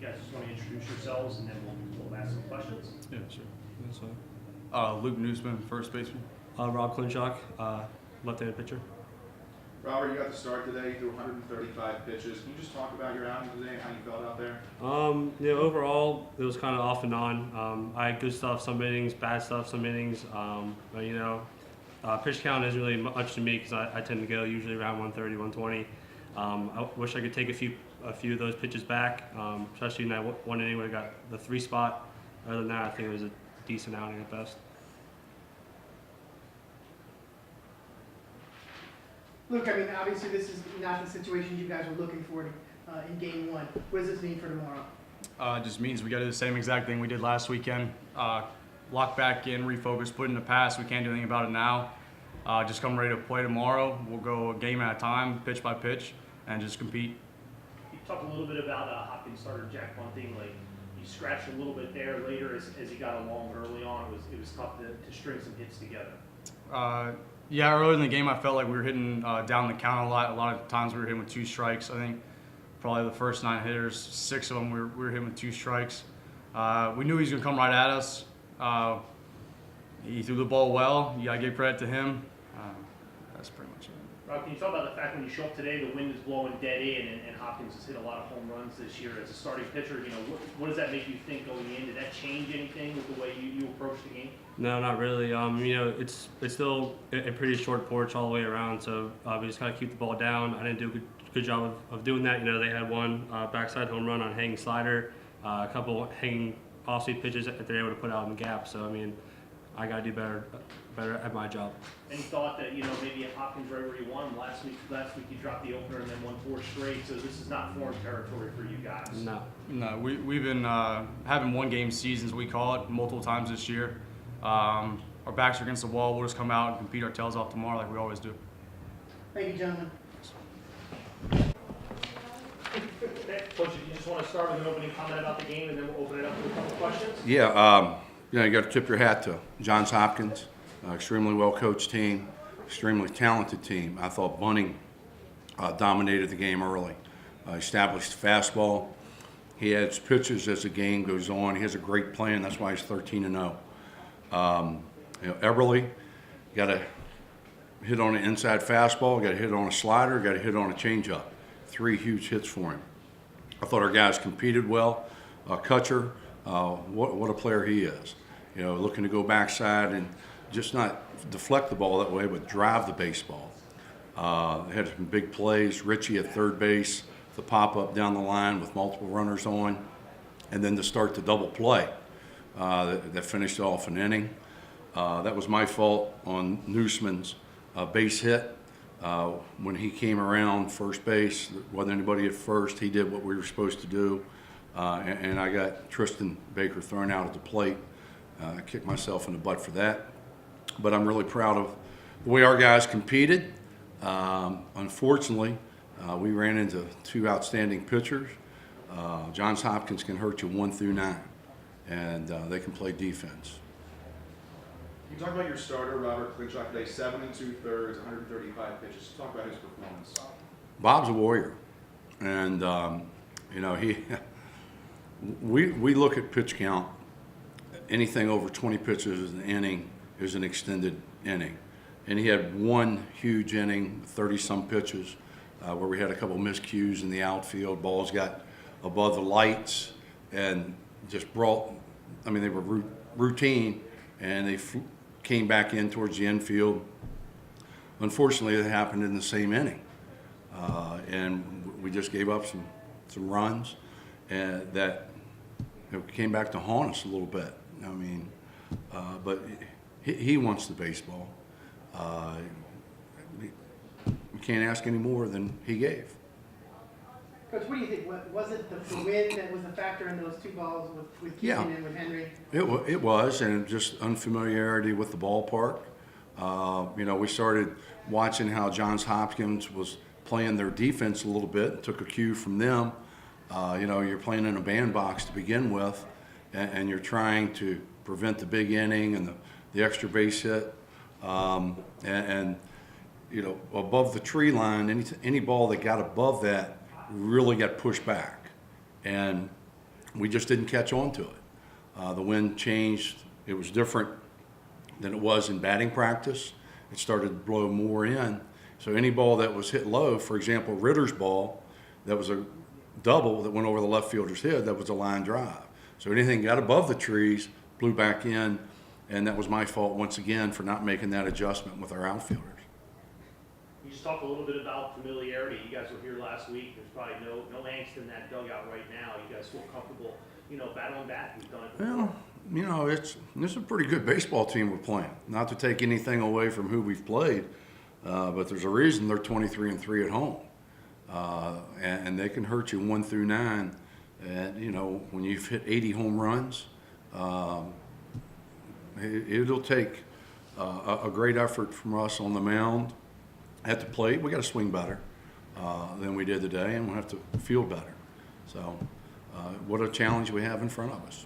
guys just want to introduce yourselves, and then we'll ask some questions. Yeah, sure. Luke Newsman, first baseman. Rob Clinchock, left-handed pitcher. Robert, you got the start today. You threw 135 pitches. Can you just talk about your outing today and how you felt out there? Overall, it was kind of off and on. I had good stuff some innings, bad stuff some innings. Pitch count isn't really much to me because I tend to go usually around 130, 120. I wish I could take a few of those pitches back, especially in that one inning where I got the 3 spot. Other than that, I think it was a decent outing at best. Look, I mean, obviously this is not the situation you guys were looking for in Game 1. What does this mean for tomorrow? It just means we got to do the same exact thing we did last weekend. Lock back in, refocus, put in the past. We can't do anything about it now. Just come ready to play tomorrow. We'll go a game at a time, pitch by pitch, and just compete. You talked a little bit about Hopkins starter Jack Bunting. Like, you scratched a little bit there later as he got along early on. It was tough to string some hits together. Yeah, earlier in the game, I felt like we were hitting down the count a lot. A lot of times we were hitting with 2 strikes. I think probably the first 9 hitters, 6 of them we were hitting with 2 strikes. We knew he was going to come right at us. He threw the ball well. You got to give credit to him. That's pretty much it. Rob, can you talk about the fact when you show up today, the wind is blowing dead in, and Hopkins has hit a lot of home runs this year as a starting pitcher? You know, what does that make you think going in? Did that change anything with the way you approach the game? No, not really. It's still a pretty short porch all the way around, so we just gotta keep the ball down. I didn't do a good job of doing that. They had one backside home run on hanging slider, a couple hanging off-speed pitches that they're able to put out in the gap. So I gotta do better at my job. Any thought that maybe if Hopkins right where you want him last week you dropped the opener and then won 4 straight, so this is not foreign territory for you guys? No, we've been having 1-game seasons, we call it, multiple times this year. Our backs are against the wall. We'll just come out and compete our tails off tomorrow like we always do. Thank you, gentlemen. Okay, Coach, if you just want to start with an opening comment about the game, and then we'll open it up to a couple questions. Yeah, you got to tip your hat to Johns Hopkins, extremely well-coached team, extremely talented team. I thought Bunting dominated the game early, established the fastball. He adds pitches as the game goes on. He has a great plan. That's why he's 13-0. Eberle, got to hit on an inside fastball, got to hit on a slider, got to hit on a changeup. 3 huge hits for him. I thought our guys competed well. Kutcher, what a player he is. Looking to go backside and just not deflect the ball that way, but drive the baseball. Had some big plays. Richie at third base, the pop-up down the line with multiple runners on, and then to start the double play that finished off an inning. That was my fault on Newsman's base hit. When he came around first base, there wasn't anybody at first. He did what we were supposed to do, and I got Tristan Baker thrown out at the plate. I kicked myself in the butt for that. But I'm really proud of the way our guys competed. Unfortunately, we ran into 2 outstanding pitchers. Johns Hopkins can hurt you 1 through 9, and they can play defense. Can you talk about your starter, Robert Clinchock, today? 7 2/3, 135 pitches. Talk about his performance. Bob's a warrior, and we look at pitch count. Anything over 20 pitches an inning is an extended inning, and he had 1 huge inning, 30-some pitches, where we had a couple miscues in the outfield. Balls got above the lights and just brought. They were routine, and they came back in towards the infield. Unfortunately, it happened in the same inning, and we just gave up some runs, and that came back to haunt us a little bit. But he wants the baseball. We can't ask any more than he gave. Coach, what do you think? Was it the wind that was a factor in those 2 balls with Keegan and with Henry? It was, and just unfamiliarity with the ballpark. We started watching how Johns Hopkins was playing their defense a little bit, took a cue from them. You're playing in a bandbox to begin with, and you're trying to prevent the big inning and the extra base hit. Above the tree line, any ball that got above that really got pushed back. And we just didn't catch on to it. The wind changed. It was different than it was in batting practice. It started to blow more in. So any ball that was hit low, for example, Ritter's ball, that was a double that went over the left fielder's head, that was a line drive. So anything got above the trees blew back in, and that was my fault once again for not making that adjustment with our outfielders. You just talked a little bit about familiarity. You guys were here last week. There's probably no angst in that dugout right now. You guys feel comfortable, bat on bat. You've done it before. Well, this is a pretty good baseball team we're playing. Not to take anything away from who we've played, but there's a reason they're 23-3 at home, and they can hurt you 1 through 9. And when you've hit 80 home runs, it'll take a great effort from us on the mound. At the plate, we got to swing better than we did today, and we'll have to field better. So, what a challenge we have in front of us.